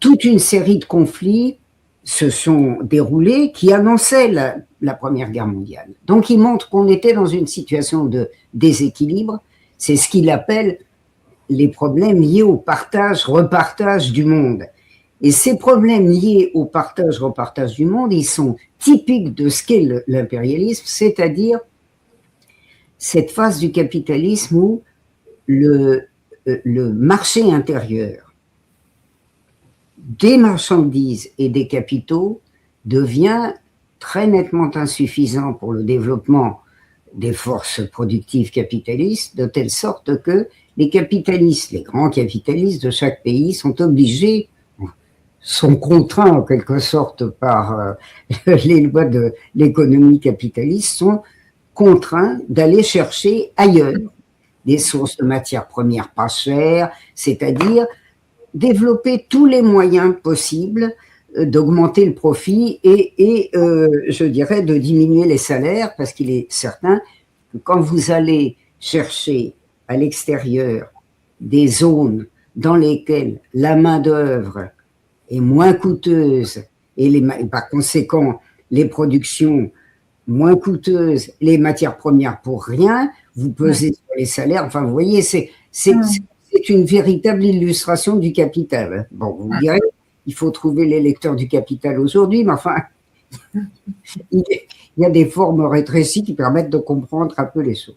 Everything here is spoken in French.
toute une série de conflits se sont déroulés qui annonçaient la Première Guerre mondiale. Donc il montre qu'on était dans une situation de déséquilibre. C'est ce qu'il appelle les problèmes liés au partage-repartage du monde. Et ces problèmes liés au partage-repartage du monde, ils sont typiques de ce qu'est l'impérialisme, c'est-à-dire cette phase du capitalisme où le marché intérieur des marchandises et des capitaux devient très nettement insuffisant pour le développement des forces productives capitalistes, de telle sorte que les capitalistes, les grands capitalistes de chaque pays sont obligés, sont contraints en quelque sorte par les lois de l'économie capitaliste, sont contraints d'aller chercher ailleurs des sources de matières premières pas chères, c'est-à-dire développer tous les moyens possibles d'augmenter le profit et je dirais de diminuer les salaires, parce qu'il est certain que quand vous allez chercher à l'extérieur des zones dans lesquelles la main-d'œuvre est moins coûteuse et par conséquent les productions moins coûteuses, les matières premières pour rien, vous pesez sur les salaires. Enfin, vous voyez, c'est une véritable illustration du capital. Bon, vous direz, il faut trouver les lecteurs du capital aujourd'hui, mais enfin, il y a des formes rétrécies qui permettent de comprendre un peu les choses.